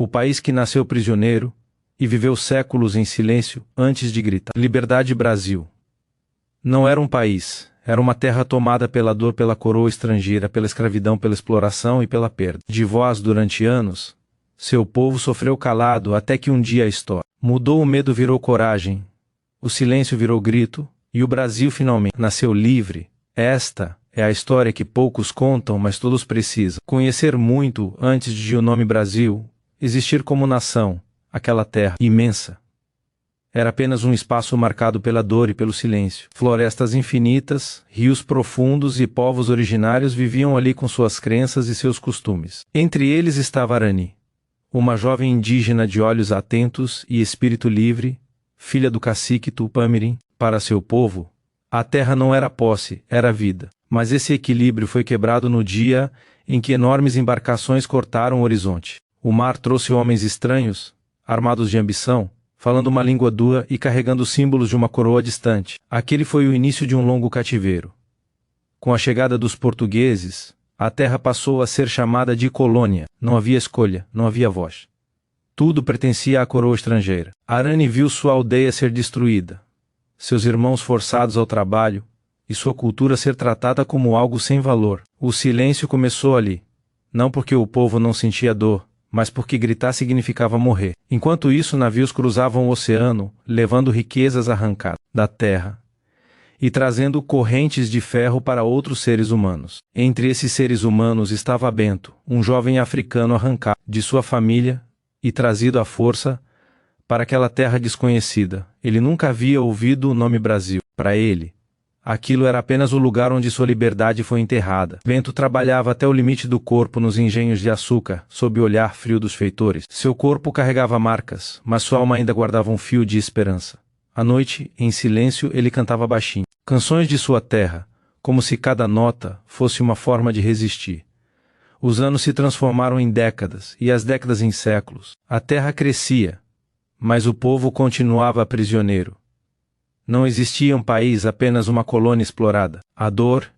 O país que nasceu prisioneiro e viveu séculos em silêncio antes de gritar: Liberdade, Brasil! Não era um país, era uma terra tomada pela dor, pela coroa estrangeira, pela escravidão, pela exploração e pela perda de voz durante anos. Seu povo sofreu calado até que um dia a história mudou, o medo virou coragem, o silêncio virou grito, e o Brasil finalmente nasceu livre. Esta é a história que poucos contam, mas todos precisam conhecer muito antes de o nome Brasil existir como nação. Aquela terra imensa era apenas um espaço marcado pela dor e pelo silêncio. Florestas infinitas, rios profundos e povos originários viviam ali com suas crenças e seus costumes. Entre eles estava Arani, uma jovem indígena de olhos atentos e espírito livre, filha do cacique Tupã-Mirim. Para seu povo, a terra não era posse, era vida. Mas esse equilíbrio foi quebrado no dia em que enormes embarcações cortaram o horizonte. O mar trouxe homens estranhos, armados de ambição, falando uma língua dura e carregando símbolos de uma coroa distante. Aquele foi o início de um longo cativeiro. Com a chegada dos portugueses, a terra passou a ser chamada de colônia. Não havia escolha, não havia voz. Tudo pertencia à coroa estrangeira. Arani viu sua aldeia ser destruída, seus irmãos forçados ao trabalho, e sua cultura ser tratada como algo sem valor. O silêncio começou ali, não porque o povo não sentia dor, mas porque gritar significava morrer. Enquanto isso, navios cruzavam o oceano, levando riquezas arrancadas da terra e trazendo correntes de ferro para outros seres humanos. Entre esses seres humanos estava Bento, um jovem africano arrancado de sua família e trazido à força para aquela terra desconhecida. Ele nunca havia ouvido o nome Brasil. Para ele, aquilo era apenas o lugar onde sua liberdade foi enterrada. Bento trabalhava até o limite do corpo nos engenhos de açúcar, sob o olhar frio dos feitores. Seu corpo carregava marcas, mas sua alma ainda guardava um fio de esperança. À noite, em silêncio, ele cantava baixinho canções de sua terra, como se cada nota fosse uma forma de resistir. Os anos se transformaram em décadas, e as décadas em séculos. A terra crescia, mas o povo continuava prisioneiro. Não existia um país, apenas uma colônia explorada. A dor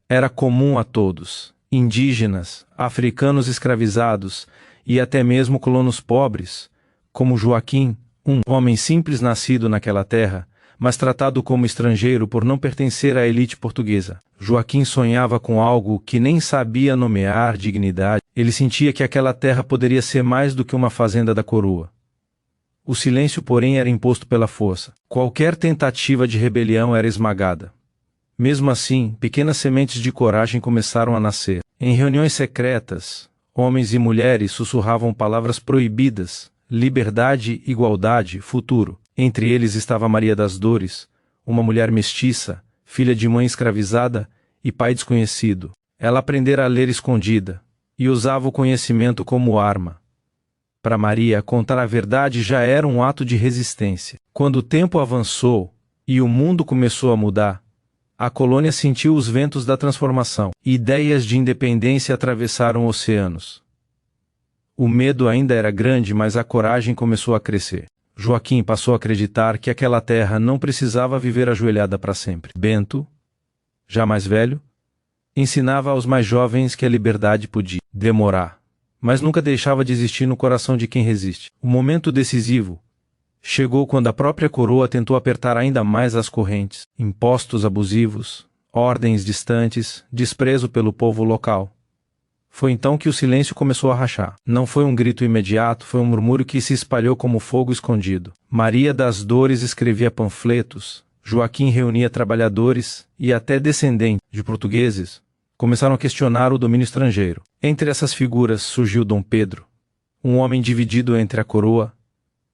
era comum a todos, indígenas, africanos escravizados e até mesmo colonos pobres, como Joaquim, um homem simples nascido naquela terra, mas tratado como estrangeiro por não pertencer à elite portuguesa. Joaquim sonhava com algo que nem sabia nomear: dignidade. Ele sentia que aquela terra poderia ser mais do que uma fazenda da coroa. O silêncio, porém, era imposto pela força. Qualquer tentativa de rebelião era esmagada. Mesmo assim, pequenas sementes de coragem começaram a nascer. Em reuniões secretas, homens e mulheres sussurravam palavras proibidas: liberdade, igualdade, futuro. Entre eles estava Maria das Dores, uma mulher mestiça, filha de mãe escravizada e pai desconhecido. Ela aprendera a ler escondida e usava o conhecimento como arma. Para Maria, contar a verdade já era um ato de resistência. Quando o tempo avançou e o mundo começou a mudar, a colônia sentiu os ventos da transformação. Ideias de independência atravessaram oceanos. O medo ainda era grande, mas a coragem começou a crescer. Joaquim passou a acreditar que aquela terra não precisava viver ajoelhada para sempre. Bento, já mais velho, ensinava aos mais jovens que a liberdade podia demorar, mas nunca deixava de existir no coração de quem resiste. O momento decisivo chegou quando a própria coroa tentou apertar ainda mais as correntes. Impostos abusivos, ordens distantes, desprezo pelo povo local. Foi então que o silêncio começou a rachar. Não foi um grito imediato, foi um murmúrio que se espalhou como fogo escondido. Maria das Dores escrevia panfletos, Joaquim reunia trabalhadores e até descendentes de portugueses começaram a questionar o domínio estrangeiro. Entre essas figuras surgiu Dom Pedro, um homem dividido entre a coroa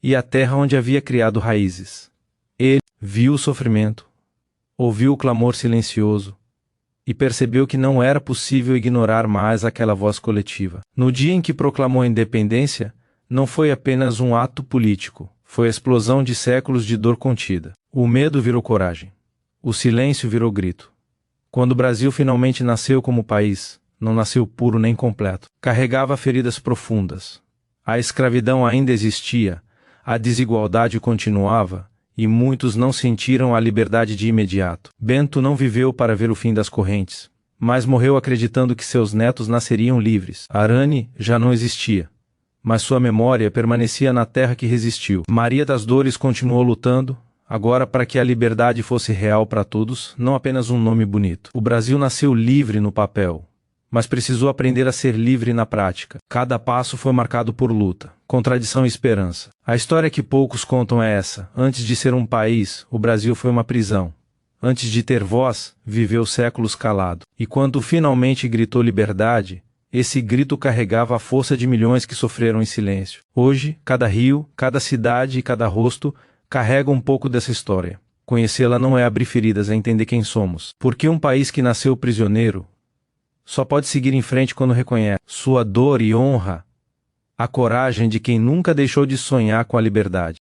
e a terra onde havia criado raízes. Ele viu o sofrimento, ouviu o clamor silencioso e percebeu que não era possível ignorar mais aquela voz coletiva. No dia em que proclamou a independência, não foi apenas um ato político, foi a explosão de séculos de dor contida. O medo virou coragem. O silêncio virou grito. Quando o Brasil finalmente nasceu como país, não nasceu puro nem completo. Carregava feridas profundas. A escravidão ainda existia, a desigualdade continuava, e muitos não sentiram a liberdade de imediato. Bento não viveu para ver o fim das correntes, mas morreu acreditando que seus netos nasceriam livres. Arani já não existia, mas sua memória permanecia na terra que resistiu. Maria das Dores continuou lutando, agora para que a liberdade fosse real para todos, não apenas um nome bonito. O Brasil nasceu livre no papel, mas precisou aprender a ser livre na prática. Cada passo foi marcado por luta, contradição e esperança. A história que poucos contam é essa: antes de ser um país, o Brasil foi uma prisão. Antes de ter voz, viveu séculos calado. E quando finalmente gritou liberdade, esse grito carregava a força de milhões que sofreram em silêncio. Hoje, cada rio, cada cidade e cada rosto carrega um pouco dessa história. Conhecê-la não é abrir feridas, é entender quem somos. Porque um país que nasceu prisioneiro só pode seguir em frente quando reconhece sua dor e honra a coragem de quem nunca deixou de sonhar com a liberdade.